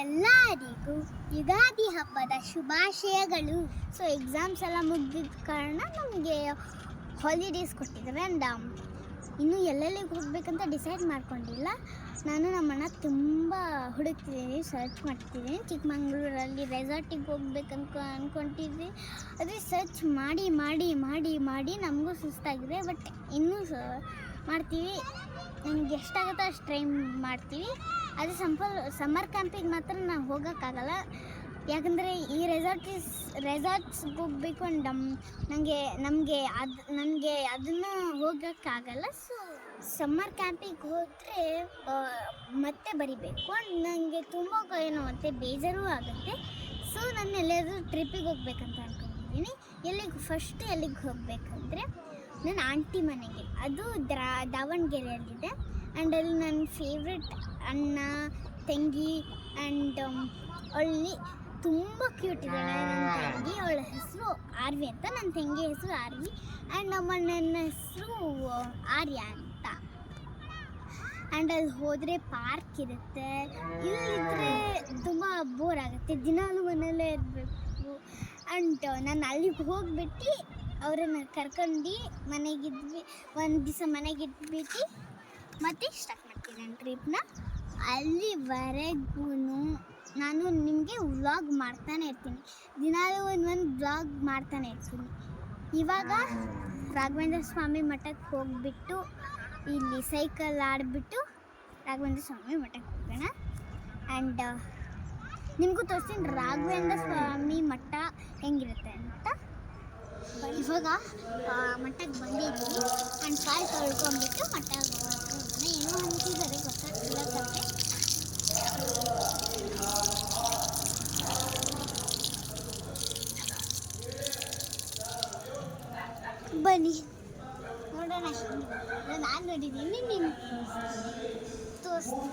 ಎಲ್ಲರಿಗೂ ಯುಗಾದಿ ಹಬ್ಬದ ಶುಭಾಶಯಗಳು. ಸೊ ಎಕ್ಸಾಮ್ಸ್ ಎಲ್ಲ ಮುಗಿದ ಕಾರಣ ನಮಗೆ ಹಾಲಿಡೇಸ್ ಕೊಟ್ಟಿದ್ದಾರೆ. ಆ್ಯಂಡ್ ಇನ್ನೂ ಎಲ್ಲೆಲ್ಲಿಗೆ ಹೋಗ್ಬೇಕಂತ ಡಿಸೈಡ್ ಮಾಡ್ಕೊಂಡಿಲ್ಲ. ನಾನು ನಮ್ಮಣ್ಣ ತುಂಬ ಹುಡುಕ್ತಿದ್ದೀನಿ, ಸರ್ಚ್ ಮಾಡ್ತಿದ್ದೀನಿ. ಚಿಕ್ಕಮಂಗ್ಳೂರಲ್ಲಿ ರೆಸಾರ್ಟಿಗೆ ಹೋಗ್ಬೇಕಂತ ಅಂದ್ಕೊಂಡಿದ್ವಿ. ಅದೇ ಸರ್ಚ್ ಮಾಡಿ ಮಾಡಿ ಮಾಡಿ ಮಾಡಿ ನಮಗೂ ಸುಸ್ತಾಗಿದೆ. ಬಟ್ ಇನ್ನೂ ಮಾಡ್ತೀವಿ, ನಮ್ಗೆ ಎಷ್ಟಾಗುತ್ತೋ ಅಷ್ಟು ಟ್ರೈ ಮಾಡ್ತೀವಿ. ಅದು ಸಮ್ಮರ್ ಕ್ಯಾಂಪಿಗೆ ಮಾತ್ರ ನಾವು ಹೋಗೋಕ್ಕಾಗಲ್ಲ, ಯಾಕಂದರೆ ಈ ರೆಸಾರ್ಟ್ಸ್ಗೆ ಹೋಗಬೇಕು. ಆ್ಯಂಡ್ ನನಗೆ ಅದನ್ನು ಹೋಗೋಕ್ಕಾಗಲ್ಲ. ಸೊ ಸಮ್ಮರ್ ಕ್ಯಾಂಪಿಗೆ ಹೋದರೆ ಮತ್ತೆ ಬರಿಬೇಕು. ಆ್ಯಂಡ್ ನನಗೆ ತುಂಬ ಏನೋ ಮತ್ತೆ ಬೇಜಾರೂ ಆಗುತ್ತೆ. ಸೊ ನಾನು ಎಲ್ಲಾದರೂ ಟ್ರಿಪ್ಪಿಗೆ ಹೋಗ್ಬೇಕಂತ ಅಂದ್ಕೊಂಡಿದ್ದೀನಿ. ಎಲ್ಲಿಗೆ ಹೋಗಬೇಕಂದ್ರೆ ನನ್ನ ಆಂಟಿ ಮನೆಗೆ. ಅದು ದಾವಣಗೆರೆಯಲ್ಲಿದೆ. ಆ್ಯಂಡ್ ಅಲ್ಲಿ ನನ್ನ ಫೇವ್ರೆಟ್ ಅಣ್ಣ ತಂಗಿ. ಆ್ಯಂಡ್ ಅಲ್ಲಿ ತುಂಬ ಕ್ಯೂಟ್ ಇದ್ದಾಳೆ ನನ್ನ ತಂಗಿ. ಅವಳ ಹೆಸರು ಆರ್ವಿ ಅಂತ, ನನ್ನ ತಂಗಿ ಹೆಸರು ಆರ್ವಿ. ಆ್ಯಂಡ್ ನಮ್ಮಣ್ಣನ ಹೆಸರು ಆರ್ಯ ಅಂತ. ಆ್ಯಂಡ್ ಅಲ್ಲಿ ಹೋದರೆ ಪಾರ್ಕ್ ಇರುತ್ತೆ. ಇಲ್ಲಿದ್ದರೆ ತುಂಬ ಬೋರ್ ಆಗುತ್ತೆ, ದಿನಾಲೂ ಮನೆಯಲ್ಲೇ ಇರಬೇಕು. ಆ್ಯಂಡ್ ನಾನು ಅಲ್ಲಿಗೆ ಹೋಗ್ಬಿಟ್ಟು ಅವರನ್ನು ಕರ್ಕೊಂಡು ಮನೆಗಿದ್ವಿ, ಒಂದು ದಿವಸ ಮನೆಗಿಟ್ಬಿಟ್ಟು ಮತ್ತೆ ಸ್ಟಾರ್ಟ್ ಮಾಡ್ತೀನಿ ನನ್ನ ಟ್ರಿಪ್ನ. ಅಲ್ಲಿವರೆಗೂ ನಾನು ನಿಮಗೆ ವ್ಲಾಗ್ ಮಾಡ್ತಾನೆ ಇರ್ತೀನಿ, ದಿನಾಲೂ ಒಂದು ವ್ಲಾಗ್ ಮಾಡ್ತಾನೆ ಇರ್ತೀನಿ. ಇವಾಗ ರಾಘವೇಂದ್ರ ಸ್ವಾಮಿ ಮಠಕ್ಕೆ ಹೋಗಿಬಿಟ್ಟು ಇಲ್ಲಿ ಸೈಕಲ್ ಆಡಿಬಿಟ್ಟು ರಾಘವೇಂದ್ರ ಸ್ವಾಮಿ ಮಠಕ್ಕೆ ಹೋಗೋಣ. ಆ್ಯಂಡ್ ನಿಮಗೂ ತೋರಿಸ್ತೀನಿ ರಾಘವೇಂದ್ರ ಸ್ವಾಮಿ ಮಠ ಹೆಂಗಿರುತ್ತೆ ಅಂತ. ಇವಾಗ ಮಠಕ್ಕೆ ಬಂದಿದ್ದೀವಿ. ಆ್ಯಂಡ್ ಕಾಲು ತೊಳ್ಕೊಂಬಿಟ್ಟು ಮಠಕ್ಕೆ ಹೋಗೋಣ. ಏನೋ ಅಂತಿದ್ದಾರೆ, ಗೊತ್ತಾಗ್ತಿಲ್ಲ ಕತೆ. ಬನ್ನಿ ನೋಡೋಣ. ನಾನು ನೋಡಿದ್ದೀನಿ, ನೀನು ತೋರಿಸ್ತೀನಿ.